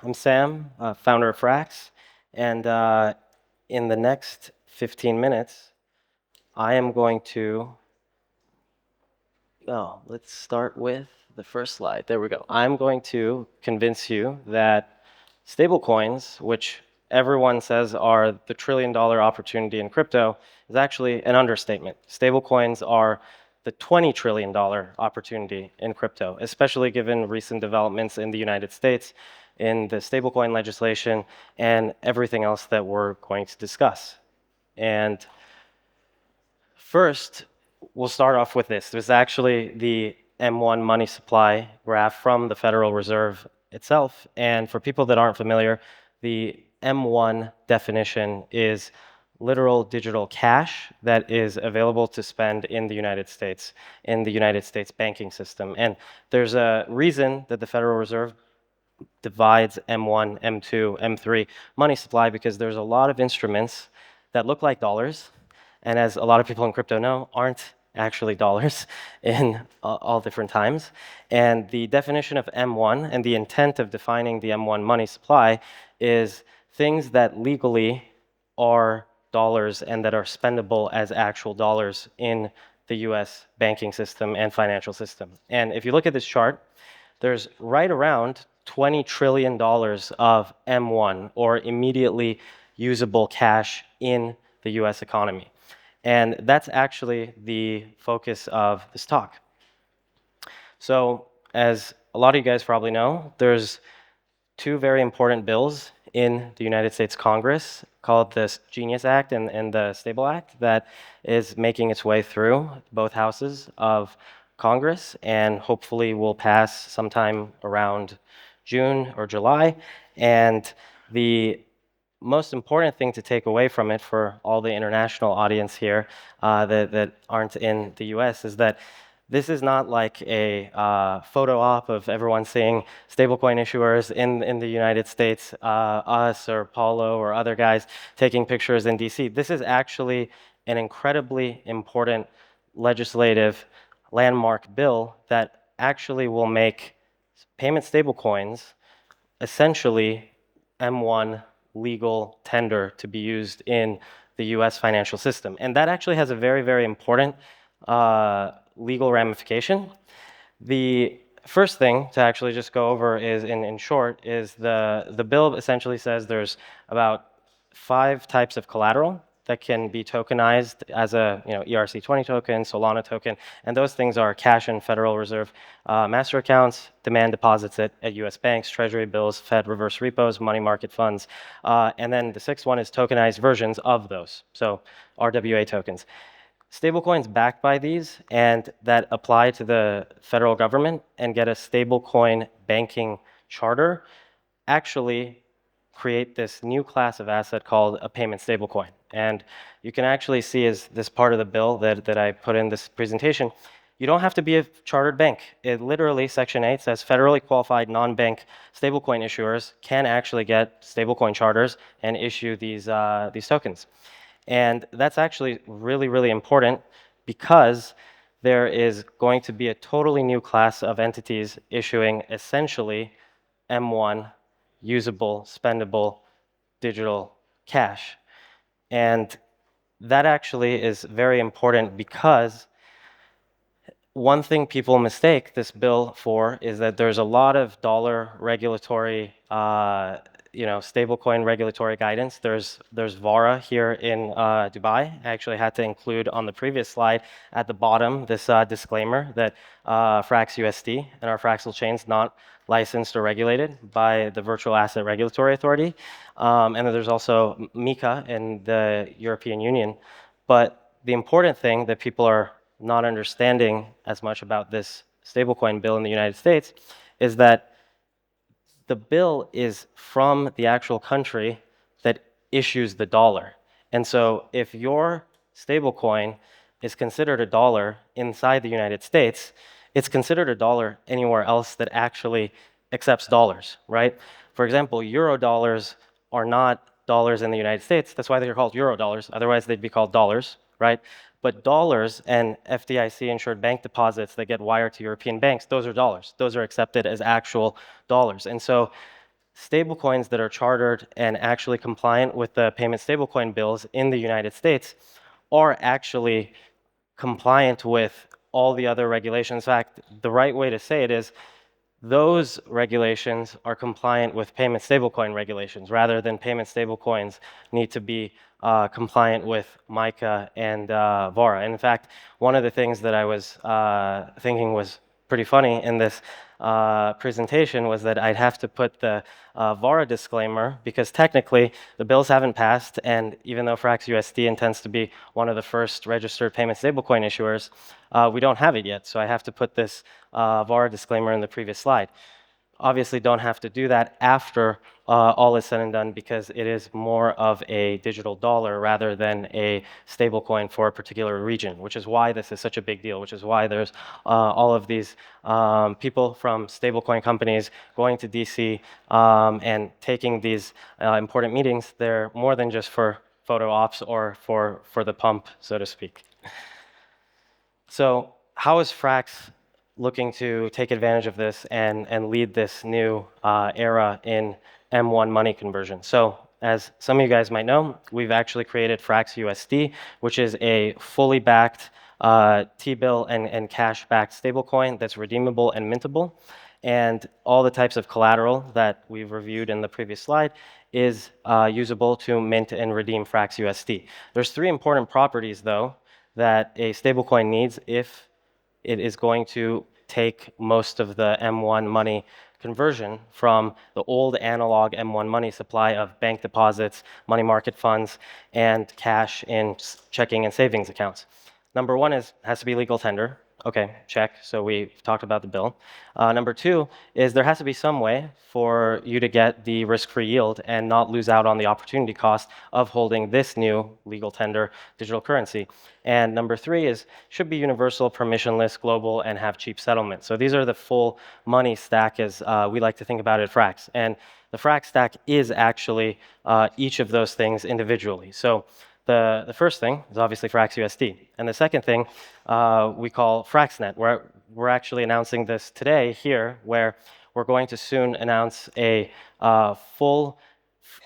I'm Sam, founder of Frax, and in the next 15 minutes, I am going to, let's start with the first slide. There we go. I'm going to convince you that stablecoins, which everyone says are the trillion-dollar opportunity in crypto, is actually an understatement. Stablecoins are the $20 trillion opportunity in crypto, especially given recent developments in the United States in the stablecoin legislation and everything else that we're going to discuss. And first, we'll start off with this. There's actually the M1 money supply graph from the Federal Reserve itself. And for people that aren't familiar, the M1 definition is literal digital cash that is available to spend in the United States banking system. And there's a reason that the Federal Reserve divides M1, M2, M3 money supply, because there's a lot of instruments that look like dollars, and as a lot of people in crypto know, aren't actually dollars in all different times. And the definition of M1 and the intent of defining the M1 money supply is things that legally are dollars and that are spendable as actual dollars in the US banking system and financial system. And if you look at this chart, there's right around $20 trillion of M1, or immediately usable cash, in the US economy. And that's actually the focus of this talk. So, as a lot of you guys probably know, there's two very important bills in the United States Congress called the Genius Act and the Stable Act that is making its way through both houses of Congress and hopefully will pass sometime around June or July. And the most important thing to take away from it for all the international audience here that aren't in the US is that this is not like a photo op of everyone seeing stablecoin issuers in the United States, us or Paulo or other guys taking pictures in DC. This is actually an incredibly important legislative landmark bill that actually will make payment stablecoins essentially M1 legal tender to be used in the US financial system. And that actually has a very, very important legal ramification. The first thing to actually just go over is, in short, is the bill essentially says there's about 5 types of collateral that can be tokenized as a ERC20 token, Solana token, and those things are cash and Federal Reserve master accounts, demand deposits at US banks, treasury bills, Fed reverse repos, money market funds, and then the 6th one is tokenized versions of those, so RWA tokens. Stablecoins backed by these and that apply to the federal government and get a stablecoin banking charter actually create this new class of asset called a payment stablecoin. And you can actually see as this part of the bill that I put in this presentation, you don't have to be a chartered bank. It literally, Section 8 says federally qualified non-bank stablecoin issuers can actually get stablecoin charters and issue these tokens. And that's actually really, really important because there is going to be a totally new class of entities issuing essentially M1 usable, spendable digital cash. And that actually is very important because one thing people mistake this bill for is that there's a lot of dollar regulatory, stablecoin regulatory guidance. There's VARA here in Dubai. I actually had to include on the previous slide at the bottom this disclaimer that FRACS and our Fraxal chain's not licensed or regulated by the Virtual Asset Regulatory Authority. And then there's also MiCA in the European Union. But the important thing that people are not understanding as much about this stablecoin bill in the United States is that the bill is from the actual country that issues the dollar. And so if your stablecoin is considered a dollar inside the United States, it's considered a dollar anywhere else that actually accepts dollars, right? For example, euro dollars are not dollars in the United States. That's why they're called euro dollars. Otherwise, they'd be called dollars, right? But dollars and FDIC-insured bank deposits that get wired to European banks, those are dollars. Those are accepted as actual dollars. And so stablecoins that are chartered and actually compliant with the payment stablecoin bills in the United States are actually compliant with all the other regulations. In fact, the right way to say it is those regulations are compliant with payment stablecoin regulations rather than payment stablecoins need to be compliant with MiCA and VARA. And in fact, one of the things that I was thinking was pretty funny in this presentation was that I'd have to put the VARA disclaimer because technically the bills haven't passed, and even though FRACSUSD intends to be one of the first registered payment stablecoin issuers, we don't have it yet. So I have to put this VARA disclaimer in the previous slide. Obviously don't have to do that after all is said and done because it is more of a digital dollar rather than a stablecoin for a particular region, which is why this is such a big deal, which is why there's all of these people from stablecoin companies going to DC and taking these important meetings. They're more than just for photo ops or for the pump, so to speak. So how is Frax looking to take advantage of this and lead this new era in M1 money conversion? So as some of you guys might know, we've actually created FRACSUSD, which is a fully backed T-bill and cash-backed stablecoin that's redeemable and mintable. And all the types of collateral that we've reviewed in the previous slide is usable to mint and redeem FRACSUSD. There's three important properties, though, that a stablecoin needs if it is going to take most of the M1 money conversion from the old analog M1 money supply of bank deposits, money market funds, and cash in checking and savings accounts. Number one has to be legal tender. Okay, check. So we've talked about the bill. Number two is there has to be some way for you to get the risk-free yield and not lose out on the opportunity cost of holding this new legal tender digital currency. And number three is should be universal, permissionless, global, and have cheap settlement. So these are the full money stack as we like to think about it at Frax. And the Frax stack is actually each of those things individually. So the first thing is obviously FRACSUSD. And the second thing we call FRAXNet. We're actually announcing this today here, where we're going to soon announce a full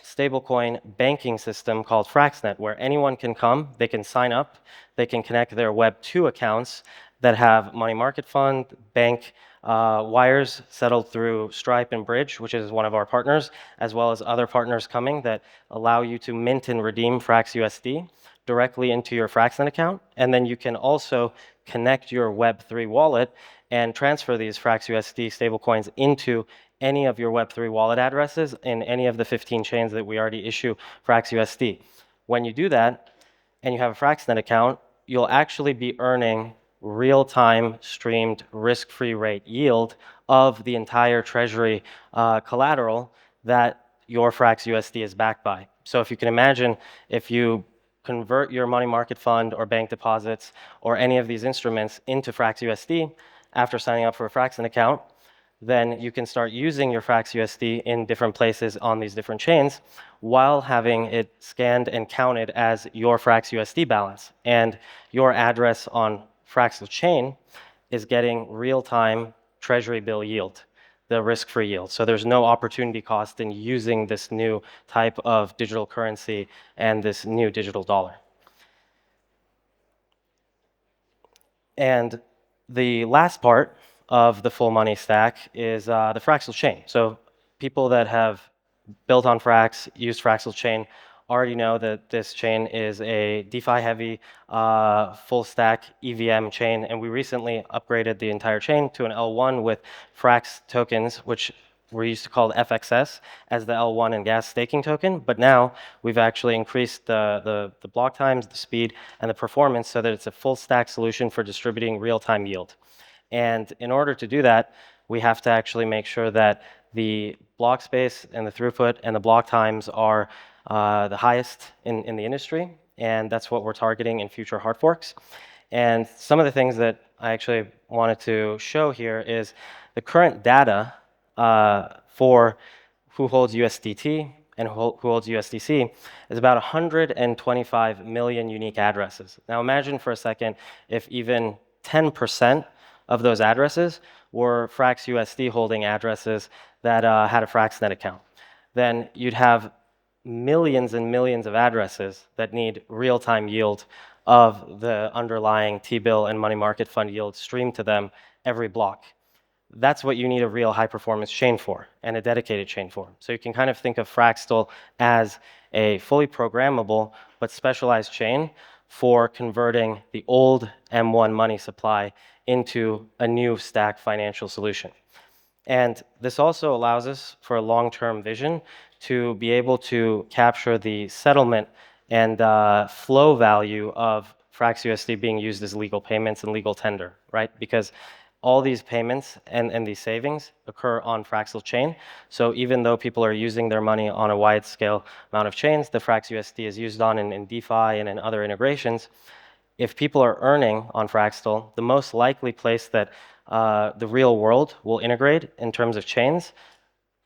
stablecoin banking system called FRAXNet, where anyone can come, they can sign up, they can connect their Web2 accounts that have money market fund, bank wires settled through Stripe and Bridge, which is one of our partners, as well as other partners coming that allow you to mint and redeem FRACSUSD directly into your FRAXNet account. And then you can also connect your Web3 wallet and transfer these FRACSUSD stablecoins into any of your Web3 wallet addresses in any of the 15 chains that we already issue FRACSUSD. When you do that and you have a FRAXNet account, you'll actually be earning real-time streamed risk-free rate yield of the entire treasury collateral that your FRACSUSD is backed by. So if you can imagine, if you convert your money market fund or bank deposits or any of these instruments into FRACSUSD after signing up for a FRAXNet account, then you can start using your FRACSUSD in different places on these different chains while having it scanned and counted as your FRACSUSD balance. And your address on FRAChain is getting real-time treasury bill yield, the risk-free yield. So there's no opportunity cost in using this new type of digital currency and this new digital dollar. And the last part of the full money stack is the FRAChain. So people that have built on Frax, used FRAChain, already know that this chain is a DeFi-heavy, full-stack EVM chain, and we recently upgraded the entire chain to an L1 with Frax tokens, which we used to call FXS as the L1 and gas staking token, but now we've actually increased the block times, the speed, and the performance so that it's a full-stack solution for distributing real-time yield. And in order to do that, we have to actually make sure that the block space and the throughput and the block times are the highest in the industry, and that's what we're targeting in future hard forks. And some of the things that I actually wanted to show here is the current data for who holds USDT and who holds USDC is about 125 million unique addresses. Now imagine for a second if even 10% of those addresses were FRAXUSD holding addresses that had a FRAXNet account. then you'd have millions and millions of addresses that need real-time yield of the underlying T-bill and money market fund yield streamed to them every block. That's what you need a real high-performance chain for, and a dedicated chain for. So you can kind of think of Fractal as a fully programmable but specialized chain for converting the old M1 money supply into a new stack financial solution. And this also allows us, for a long-term vision, to be able to capture the settlement and flow value of FRAXUSD being used as legal payments and legal tender, right? Because all these payments and these savings occur on Fraxel chain. So even though people are using their money on a wide scale amount of chains, the FRAXUSD is used on in DeFi and in other integrations. If people are earning on Fraxtal, the most likely place that the real world will integrate in terms of chains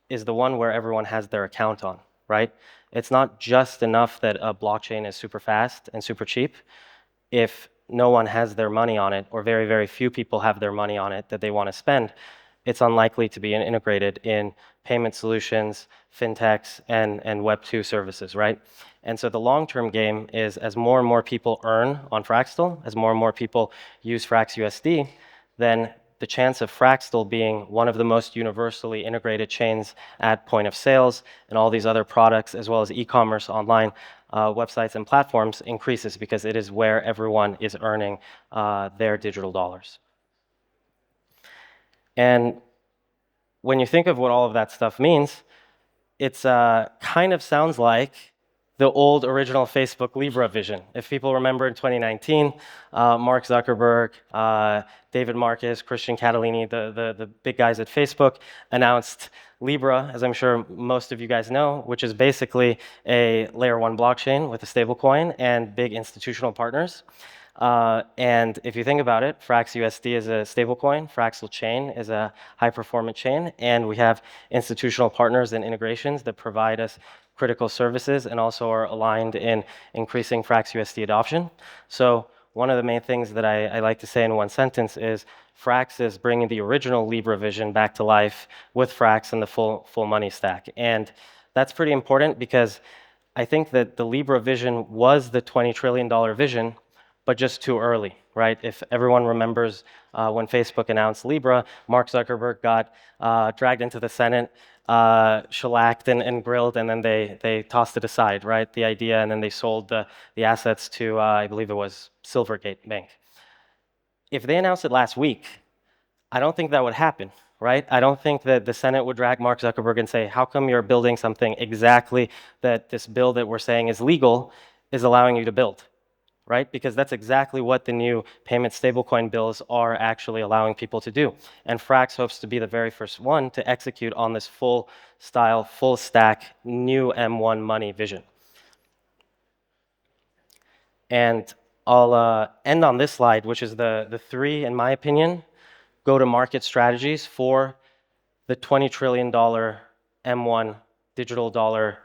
is the one where everyone has their account on, right? It's not just enough that a blockchain is super fast and super cheap. If no one has their money on it, or very, very few people have their money on it that they want to spend, it's unlikely to be integrated in payment solutions, fintechs, and Web2 services, right? And so the long-term game is, as more and more people earn on Fraxtal, as more and more people use FraxUSD, then the chance of Fraxtal being one of the most universally integrated chains at point of sales and all these other products, as well as e-commerce online websites and platforms, increases because it is where everyone is earning their digital dollars. And when you think of what all of that stuff means, it's kind of sounds like the old original Facebook Libra vision. If people remember in 2019, Mark Zuckerberg, David Marcus, Christian Catalini, the big guys at Facebook, announced Libra, as I'm sure most of you guys know, which is basically a layer 1 blockchain with a stablecoin and big institutional partners. And if you think about it, FRAXUSD is a stablecoin, Fraxel chain is a high-performance chain, and we have institutional partners and integrations that provide us critical services and also are aligned in increasing FRAXUSD adoption. So one of the main things that I like to say in one sentence is Frax is bringing the original Libra vision back to life with Frax and the full money stack. And that's pretty important because I think that the Libra vision was the $20 trillion vision, but just too early, right? If everyone remembers when Facebook announced Libra, Mark Zuckerberg got dragged into the Senate, shellacked and grilled, and then they tossed it aside, right? The idea, and then they sold the assets to, I believe it was Silvergate Bank. If they announced it last week, I don't think that would happen, right? I don't think that the Senate would drag Mark Zuckerberg and say, how come you're building something exactly that this bill that we're saying is legal is allowing you to build? Right? Because that's exactly what the new payment stablecoin bills are actually allowing people to do. And Frax hopes to be the very first one to execute on this full style, full stack, new M1 money vision. And I'll end on this slide, which is the three, in my opinion, go-to-market strategies for the $20 trillion M1 digital dollar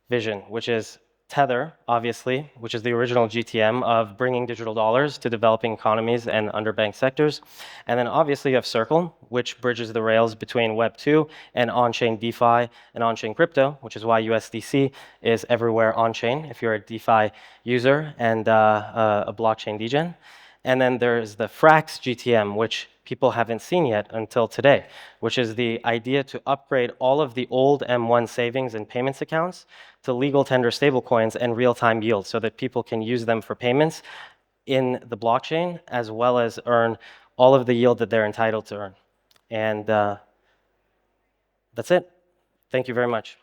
vision, which is Tether, obviously, which is the original GTM of bringing digital dollars to developing economies and underbanked sectors. And then obviously you have Circle, which bridges the rails between Web 2 and on-chain DeFi and on-chain crypto, which is why USDC is everywhere on-chain if you're a DeFi user and a blockchain degen. And then there's the Frax GTM, which people haven't seen yet until today, which is the idea to upgrade all of the old M1 savings and payments accounts to legal tender stablecoins and real-time yield so that people can use them for payments in the blockchain as well as earn all of the yield that they're entitled to earn. And that's it. Thank you very much.